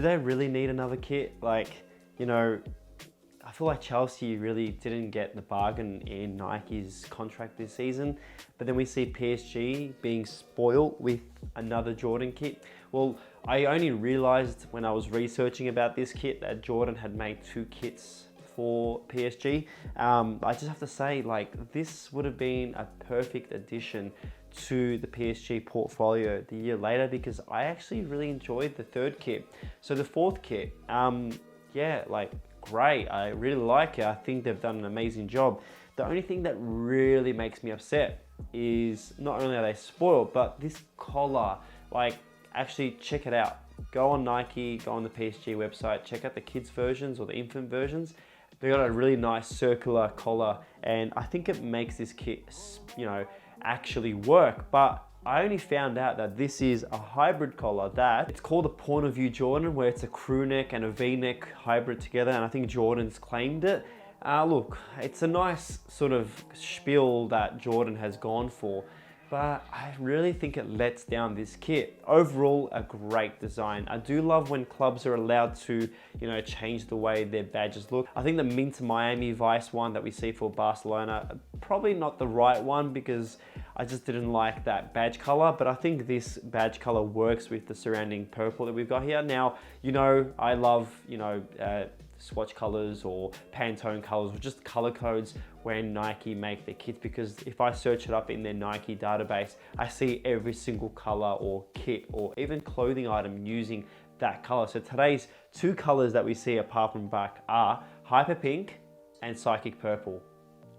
they really need another kit? Like, you know, I feel like Chelsea really didn't get the bargain in Nike's contract this season, but then we see PSG being spoiled with another Jordan kit. Well, I only realized when I was researching about this kit that Jordan had made 2 kits for PSG. I just have to say, like, this would have been a perfect addition to the PSG portfolio the year later, because I actually really enjoyed the 3rd kit. So the 4th kit, yeah, like, great. I really like it. I think they've done an amazing job. The only thing that really makes me upset is not only are they spoiled, but this collar. Like, actually check it out. Go on Nike, go on the PSG website, check out the kids versions or the infant versions. They got a really nice circular collar, and I think it makes this kit, you know, actually work. But I only found out that this is a hybrid collar that it's called a point of view Jordan, where it's a crew neck and a V-neck hybrid together, and I think Jordan's claimed it. Look, it's a nice sort of spiel that Jordan has gone for, but I really think it lets down this kit. Overall, a great design. I do love when clubs are allowed to, you know, change the way their badges look. I think the Mint Miami Vice one that we see for Barcelona, probably not the right one, because I just didn't like that badge color, but I think this badge color works with the surrounding purple that we've got here. Now, you know, I love, you know, swatch colors or Pantone colors, or just color codes when Nike make their kits, because if I search it up in their Nike database, I see every single color or kit or even clothing item using that color. So today's 2 colors that we see apart from black are Hyper Pink and Psychic Purple.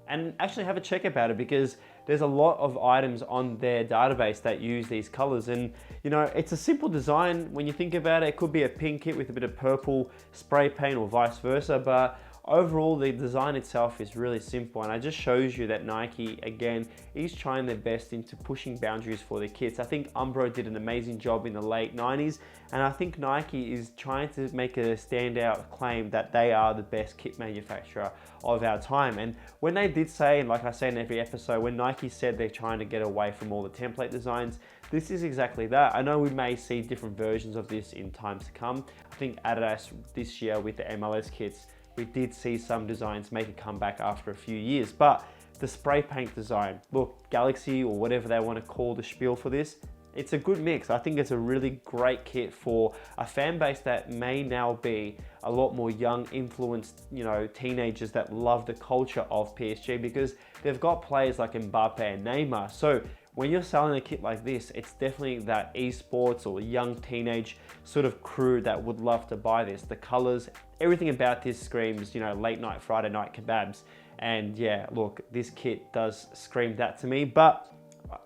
And actually have a check about it, because there's a lot of items on their database that use these colors, and you know, it's a simple design when you think about it. It could be a pink kit with a bit of purple spray paint or vice versa, but overall the design itself is really simple, and it just shows you that Nike again is trying their best into pushing boundaries for their kits. I think Umbro did an amazing job in the late 90s, and I think Nike is trying to make a standout claim that they are the best kit manufacturer of our time. And when they did say, and like I say in every episode, when Nike said they're trying to get away from all the template designs, this is exactly that. I know we may see different versions of this in times to come. I think Adidas this year with the MLS kits, we did see some designs make a comeback after a few years, but the spray paint design, look, Galaxy or whatever they want to call the spiel for this, it's a good mix. I think it's a really great kit for a fan base that may now be a lot more young, influenced, you know, teenagers that love the culture of PSG, because they've got players like Mbappe and Neymar. So when you're selling a kit like this, it's definitely that esports or young teenage sort of crew that would love to buy this. The colors, everything about this screams, you know, late night, Friday night kebabs. And yeah, look, this kit does scream that to me, but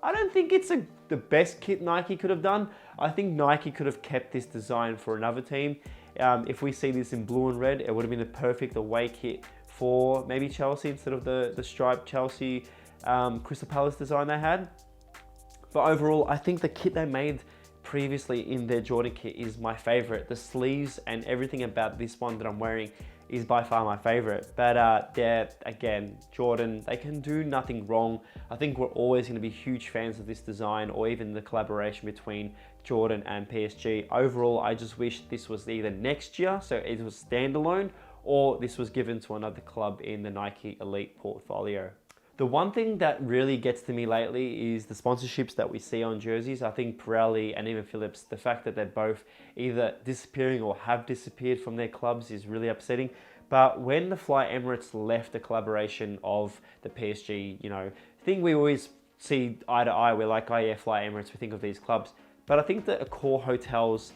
I don't think it's the best kit Nike could have done. I think Nike could have kept this design for another team. If we see this in blue and red, it would have been the perfect away kit for maybe Chelsea instead of the striped Chelsea Crystal Palace design they had. But overall, I think the kit they made previously in their Jordan kit is my favorite. The sleeves and everything about this one that I'm wearing is by far my favorite. But yeah, again, Jordan, they can do nothing wrong. I think we're always going to be huge fans of this design, or even the collaboration between Jordan and PSG. Overall, I just wish this was either next year, so it was standalone, or this was given to another club in the Nike Elite portfolio. The one thing that really gets to me lately is the sponsorships that we see on jerseys. I think Pirelli and even Phillips, the fact that they're both either disappearing or have disappeared from their clubs is really upsetting. But when the Fly Emirates left the collaboration of the PSG, you know, I think we always see eye to eye. We're like, oh yeah, Fly Emirates, we think of these clubs. But I think that Accor Hotels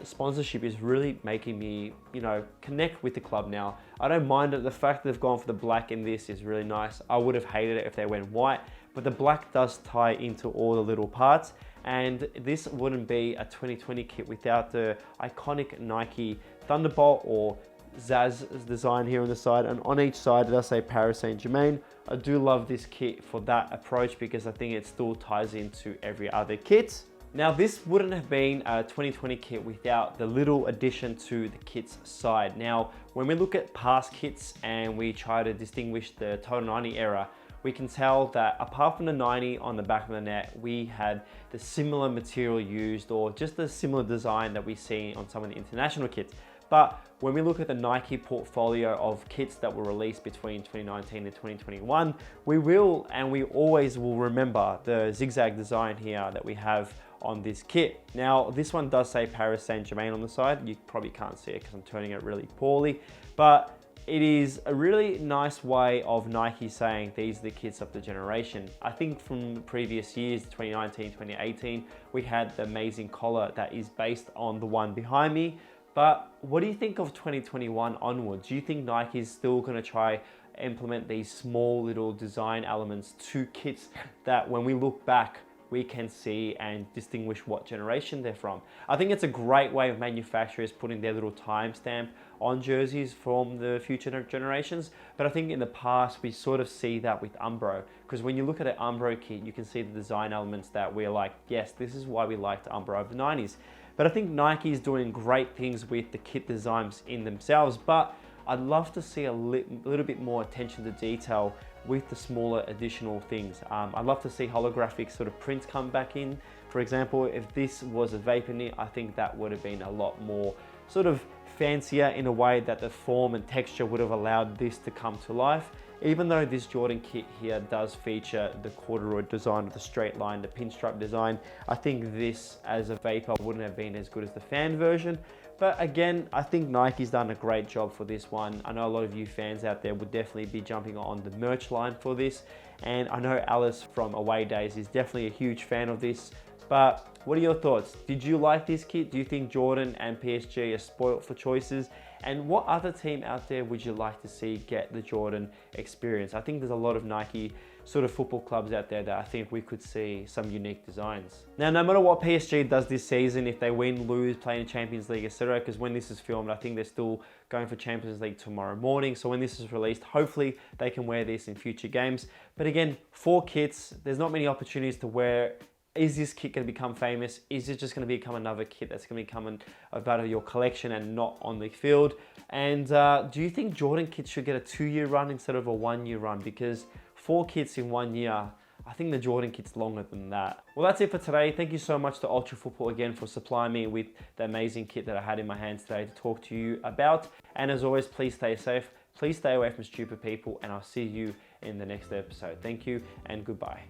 sponsorship is really making me, you know, connect with the club now. I don't mind it. The fact that they've gone for the black in this is really nice. I would have hated it if they went white, but the black does tie into all the little parts, and this wouldn't be a 2020 kit without the iconic Nike Thunderbolt or Zaz design here on the side, and on each side it does say Paris Saint-Germain. I do love this kit for that approach, because I think it still ties into every other kit. Now, this wouldn't have been a 2020 kit without the little addition to the kit's side. Now, when we look at past kits and we try to distinguish the Total 90 era, we can tell that apart from the 90 on the back of the net, we had the similar material used or just the similar design that we see on some of the international kits. But when we look at the Nike portfolio of kits that were released between 2019 and 2021, we will and we always will remember the zigzag design here that we have on this kit. Now, this one does say Paris Saint-Germain on the side. You probably can't see it because I'm turning it really poorly, but it is a really nice way of Nike saying these are the kits of the generation. I think from previous years, 2019, 2018, we had the amazing collar that is based on the one behind me. But what do you think of 2021 onwards? Do you think Nike is still going to try implement these small little design elements to kits that when we look back, we can see and distinguish what generation they're from? I think it's a great way of manufacturers putting their little timestamp on jerseys from the future generations. But I think in the past, we sort of see that with Umbro, because when you look at an Umbro kit, you can see the design elements that we're like, yes, this is why we liked Umbro of the 90s. But I think Nike is doing great things with the kit designs in themselves, but I'd love to see a little bit more attention to detail with the smaller additional things. I'd love to see holographic sort of prints come back in. For example, if this was a vapor knit, I think that would have been a lot more sort of fancier in a way that the form and texture would have allowed this to come to life. Even though this Jordan kit here does feature the corduroy design with the straight line, the pinstripe design, I think this as a vapor wouldn't have been as good as the fan version. But again, I think Nike's done a great job for this one. I know a lot of you fans out there would definitely be jumping on the merch line for this. And I know Alice from Away Days is definitely a huge fan of this. But what are your thoughts? Did you like this kit? Do you think Jordan and PSG are spoilt for choices? And what other team out there would you like to see get the Jordan experience? I think there's a lot of Nike sort of football clubs out there that I think we could see some unique designs. Now, no matter what PSG does this season, if they win, lose, play in Champions League, etc., because when this is filmed, I think they're still going for Champions League tomorrow morning. So when this is released, hopefully they can wear this in future games. But again, 4 kits, there's not many opportunities to wear. Is this kit going to become famous? Is it just going to become another kit that's going to become a part of your collection and not on the field? And do you think Jordan kits should get a 2-year run instead of a 1-year run? Because 4 kits in 1 year, I think the Jordan kit's longer than that. Well, that's it for today. Thank you so much to Ultra Football again for supplying me with the amazing kit that I had in my hands today to talk to you about. And as always, please stay safe. Please stay away from stupid people, and I'll see you in the next episode. Thank you and goodbye.